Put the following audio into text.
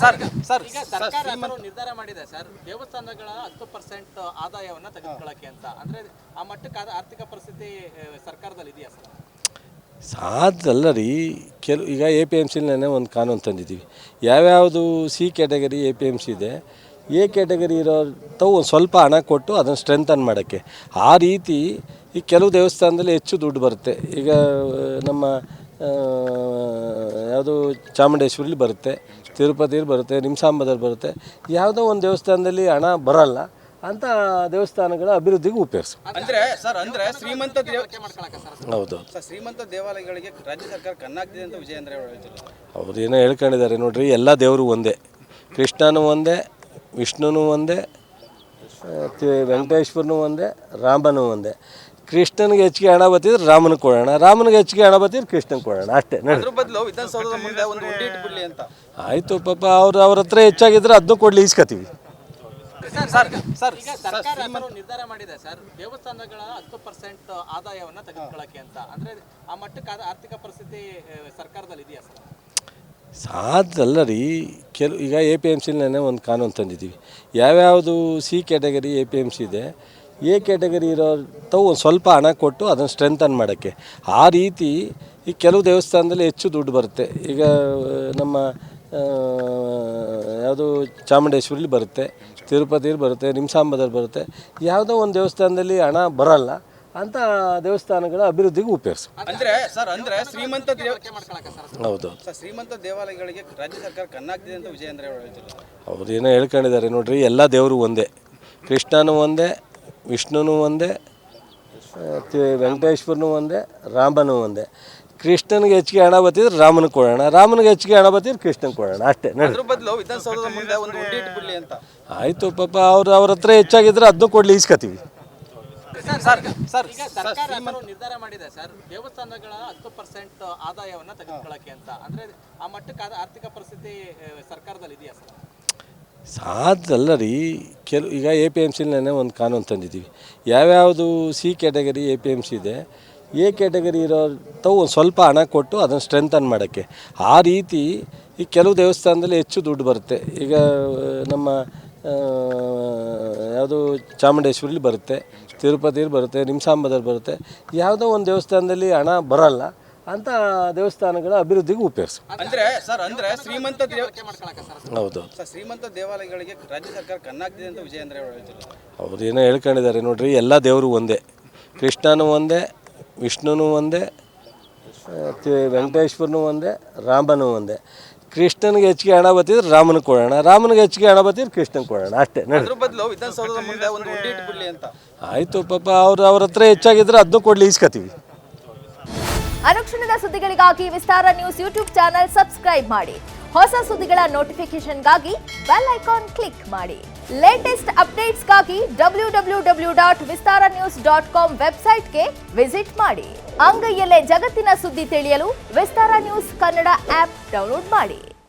Sir ಈಗ ಸರ್ಕಾರ ನಿರ್ಧಾರ ಮಾಡಿದೆ ಸರ್, ದೇವಸ್ಥಾನಗಳ 10% ಆದಾಯವನ್ನ ತೆಗೆದುಕೊಳ್ಳಕ್ಕೆ ಅಂತ. ಅಂದ್ರೆ ಆ ಮಟ್ಟಕ್ಕೆ ಆರ್ಥಿಕ ಪರಿಸ್ಥಿತಿ ಸರ್ಕಾರದಲ್ಲಿ ಇದೆಯಾ ಸರ್? ಸಾಧ್ಯ ರೀ. ಈಗ ಎ ಪಿ ಎಮ್ ಸಿಲೇ ಒಂದು ಕಾನೂನು ತಂದಿದ್ದೀವಿ. ಯಾವ್ಯಾವುದು C category A P M C ಇದೆ, ಎ ಕ್ಯಾಟಗರಿ ಇರೋ ತಾವು ಒಂದು ಸ್ವಲ್ಪ ಹಣ ಕೊಟ್ಟು ಅದನ್ನು ಸ್ಟ್ರೆಂಥನ್ ಮಾಡೋಕ್ಕೆ. ಆ ರೀತಿ ಈ ಕೆಲವು ದೇವಸ್ಥಾನದಲ್ಲಿ ಹೆಚ್ಚು ದುಡ್ಡು ಬರುತ್ತೆ. ಈಗ ನಮ್ಮ ಯಾವುದು ಚಾಮುಂಡೇಶ್ವರಿಲಿ ಬರುತ್ತೆ, ತಿರುಪತಿಲಿ ಬರುತ್ತೆ, ನಿಮ್ಸಾಂಬದಲ್ಲಿ ಬರುತ್ತೆ. ಯಾವುದೋ ಒಂದು ದೇವಸ್ಥಾನದಲ್ಲಿ ಹಣ ಬರಲ್ಲ ಅಂತ ದೇವಸ್ಥಾನಗಳ ಅಭಿವೃದ್ಧಿಗೆ ಉಪಯೋಗಿಸು. ಅಂದ್ರೆ ಶ್ರೀಮಂತ ಹೌದು ಶ್ರೀಮಂತ ದೇವಾಲಯಗಳಿಗೆ ರಾಜ್ಯ ಸರ್ಕಾರ ಕಣ್ಣಾಗ್ತಿದೆ ಅಂತ ವಿಜಯೇಂದ್ರ ಹೇಳ್ತಿದ್ದಾರೆ. ಅವ್ರು ಏನೋ ಹೇಳ್ಕೊಂಡಿದ್ದಾರೆ ನೋಡ್ರಿ. ಎಲ್ಲ ದೇವರು ಒಂದೇ, ಕೃಷ್ಣನೂ ಒಂದೇ, ವಿಷ್ಣುನೂ ಒಂದೇ, ವೆಂಕಟೇಶ್ವರನೂ ಒಂದೇ, ರಾಮನೂ ಒಂದೇ. ಕೃಷ್ಣನಿಗೆ ಹೆಚ್ಚಿಗೆ ಹಣ ಬತ್ತಿದ್ರೆ ರಾಮನಿಗೆ ಕೊಡೋಣ, ರಾಮನಿಗೆ ಹೆಚ್ಚಿಗೆ ಹಣ ಬತ್ತಿದ್ರೆ ಕೃಷ್ಣನಿಗೆ ಕೊಡೋಣ, ಅಷ್ಟೇ. ವಿಧಾನಸೌಧದ ಮುಂದೆ ಒಂದು ಉಂಡಿ ಇಟ್ಬಿಡ್ಲಿ ಅಂತ. ಆಯಿತು, ಪಾಪ ಅವ್ರ ಹತ್ರ ಹೆಚ್ಚಾಗಿದ್ರೆ ಅದನ್ನು ಕೊಡ್ಲಿ, ಇಸ್ಕೊತೀವಿ. ಈಗ ಸರ್ಕಾರ ನಿರ್ಧಾರ ಮಾಡಿದೆ ಸರ್, ದೇವಸ್ಥಾನಗಳ 10% ಆದಾಯವನ್ನ ತೆಗೆದುಕೊಳ್ಳಕ್ಕೆ ಅಂತ. ಅಂದ್ರೆ ಆ ಮಟ್ಟಕ್ಕೆ ಆರ್ಥಿಕ ಪರಿಸ್ಥಿತಿ ಸರ್ಕಾರದಲ್ಲಿ ಇದೆಯಾ ಸರ್? ಸಾಧ್ಯ ರೀ. ಈಗ ಎ ಪಿ ಎಮ್ ಸಿಲೇ ಒಂದು ಕಾನೂನು ತಂದಿದ್ದೀವಿ. ಯಾವ್ಯಾವುದು C category A P M C ಇದೆ, ಎ ಕ್ಯಾಟಗರಿ ಇರೋ ತಾವು ಒಂದು ಸ್ವಲ್ಪ ಹಣ ಕೊಟ್ಟು ಅದನ್ನು ಸ್ಟ್ರೆಂಥನ್ ಮಾಡೋಕ್ಕೆ. ಆ ರೀತಿ ಈ ಕೆಲವು ದೇವಸ್ಥಾನದಲ್ಲಿ ಹೆಚ್ಚು ದುಡ್ಡು ಬರುತ್ತೆ. ಈಗ ನಮ್ಮ ಯಾವುದು ಚಾಮುಂಡೇಶ್ವರಿಲಿ ಬರುತ್ತೆ, ತಿರುಪತಿಲಿ ಬರುತ್ತೆ, ನಿಮ್ಸಾಂಬದಲ್ಲಿ ಬರುತ್ತೆ. ಯಾವುದೋ ಒಂದು ದೇವಸ್ಥಾನದಲ್ಲಿ ಹಣ ಬರಲ್ಲ ಅಂತ ದೇವಸ್ಥಾನಗಳ ಅಭಿವೃದ್ಧಿಗೆ ಉಪಯೋಗಿಸು. ಅಂದ್ರೆ ಶ್ರೀಮಂತ ಹೌದು ಶ್ರೀಮಂತ ದೇವಾಲಯಗಳಿಗೆ ರಾಜ್ಯ ಸರ್ಕಾರ ಕಣ್ಣಾಗ್ತಿದೆ ಅಂತ ವಿಜಯೇಂದ್ರ ಹೇಳ್ತಿದ್ದಾರೆ. ಅವ್ರು ಏನೋ ಹೇಳ್ಕೊಂಡಿದ್ದಾರೆ ನೋಡ್ರಿ. ಎಲ್ಲ ದೇವರು ಒಂದೇ, ಕೃಷ್ಣನೂ ಒಂದೇ, ವಿಷ್ಣುನೂ ಒಂದೇ, ವೆಂಕಟೇಶ್ವರನೂ ಒಂದೇ, ರಾಮನೂ ಒಂದೇ. ಕೃಷ್ಣನಿಗೆ ಹೆಚ್ಚಿಗೆ ಹಣ ಬತ್ತಿದ್ರೆ ರಾಮನಿಗೆ ಕೊಡೋಣ, ರಾಮನಿಗೆ ಹೆಚ್ಚಿಗೆ ಹಣ ಬತ್ತಿದ್ರೆ ಕೃಷ್ಣನಿಗೆ ಕೊಡೋಣ, ಅಷ್ಟೇ. ವಿಧಾನಸೌಧದ ಮುಂದೆ ಒಂದು ಉಂಡಿ ಇಟ್ಬಿಡ್ಲಿ ಅಂತ. ಆಯಿತು, ಪಾಪ ಅವ್ರ ಹತ್ರ ಹೆಚ್ಚಾಗಿದ್ರೆ ಅದನ್ನು ಕೊಡ್ಲಿ, ಇಸ್ಕೊತೀವಿ. ಈಗ ಸರ್ಕಾರ ನಿರ್ಧಾರ ಮಾಡಿದೆ ಸರ್, ದೇವಸ್ಥಾನಗಳ 10% ಆದಾಯವನ್ನ ತೆಗೆದುಕೊಳ್ಳಕ್ಕೆ ಅಂತ. ಅಂದ್ರೆ ಆ ಮಟ್ಟಕ್ಕೆ ಆರ್ಥಿಕ ಪರಿಸ್ಥಿತಿ ಸರ್ಕಾರದಲ್ಲಿ ಇದೆಯಾ ಸರ್? ಸಾಧ್ಯ ರೀ. ಈಗ ಎ ಪಿ ಎಮ್ ಸಿಲೇ ಒಂದು ಕಾನೂನು ತಂದಿದ್ದೀವಿ. ಯಾವ್ಯಾವುದು C category A P M C ಇದೆ, ಎ ಕ್ಯಾಟಗರಿ ಇರೋ ತಾವು ಒಂದು ಸ್ವಲ್ಪ ಹಣ ಕೊಟ್ಟು ಅದನ್ನು ಸ್ಟ್ರೆಂಥನ್ ಮಾಡೋಕ್ಕೆ. ಆ ರೀತಿ ಈ ಕೆಲವು ದೇವಸ್ಥಾನದಲ್ಲಿ ಹೆಚ್ಚು ದುಡ್ಡು ಬರುತ್ತೆ. ಈಗ ನಮ್ಮ ಯಾವುದು ಚಾಮುಂಡೇಶ್ವರಿಲಿ ಬರುತ್ತೆ, ತಿರುಪತಿಲಿ ಬರುತ್ತೆ, ನಿಮ್ಸಾಂಬದಲ್ಲಿ ಬರುತ್ತೆ. ಯಾವುದೋ ಒಂದು ದೇವಸ್ಥಾನದಲ್ಲಿ ಹಣ ಬರಲ್ಲ ಅಂತ ದೇವಸ್ಥಾನಗಳ ಅಭಿವೃದ್ಧಿಗೆ ಉಪಯೋಗಿಸು. ಅಂದ್ರೆ ಶ್ರೀಮಂತ ಹೌದು ಶ್ರೀಮಂತ ದೇವಾಲಯಗಳಿಗೆ ರಾಜ್ಯ ಸರ್ಕಾರ ಕಣ್ಣಾಗ್ತಿದೆ ಅಂತ ವಿಜಯೇಂದ್ರ ಹೇಳ್ತಿದ್ದಾರೆ. ಅವ್ರು ಏನೋ ಹೇಳ್ಕೊಂಡಿದ್ದಾರೆ ನೋಡ್ರಿ. ಎಲ್ಲ ದೇವರು ಒಂದೇ, ಕೃಷ್ಣನೂ ಒಂದೇ, ವಿಷ್ಣುನೂ ಒಂದೇ, ವೆಂಕಟೇಶ್ವರನೂ ಒಂದೇ, ರಾಮನೂ ಒಂದೇ. ಕೃಷ್ಣನಿಗೆ ಹೆಚ್ಚಿಗೆ ಹಣ ಬತ್ತಿದ್ರೆ ರಾಮನಿಗೆ ಕೊಡೋಣ, ರಾಮನಿಗೆ ಹೆಚ್ಚಿಗೆ ಹಣ ಬತ್ತಿದ್ರೆ ಕೃಷ್ಣನಿಗೆ ಕೊಡೋಣ, ಅಷ್ಟೇ. ವಿಧಾನಸೌಧದ ಮುಂದೆ ಒಂದು ಉಂಡಿ ಇಟ್ಬಿಡ್ಲಿ ಅಂತ. ಆಯಿತು, ಪಾಪ ಅವ್ರ ಹತ್ರ ಹೆಚ್ಚಾಗಿದ್ರೆ ಅದನ್ನು ಕೊಡ್ಲಿ, ಇಸ್ಕೊತೀವಿ. ಅನುಕ್ಷಣದ ಸುದ್ದಿಗಳಿಗಾಗಿ ವಿಸ್ತಾರ ನ್ಯೂಸ್ ಯೂಟ್ಯೂಬ್ ಚಾನೆಲ್ ಸಬ್ಸ್ಕ್ರೈಬ್ ಮಾಡಿ. ಹೊಸ ಸುದ್ದಿಗಳ ನೋಟಿಫಿಕೇಶನ್ಗಾಗಿ ಬೆಲ್ ಐಕಾನ್ ಕ್ಲಿಕ್ ಮಾಡಿ. ಲೇಟೆಸ್ಟ್ ಅಪ್ಡೇಟ್ಸ್ಗಾಗಿ www.vistaranews.com ವೆಬ್ಸೈಟ್ಗೆ ವಿಸಿಟ್ ಮಾಡಿ. ಅಂಗೈಯಲ್ಲೇ ಜಗತ್ತಿನ ಸುದ್ದಿ ತಿಳಿಯಲು ವಿಸ್ತಾರ ನ್ಯೂಸ್ ಕನ್ನಡ ಆಪ್ ಡೌನ್ಲೋಡ್ ಮಾಡಿ.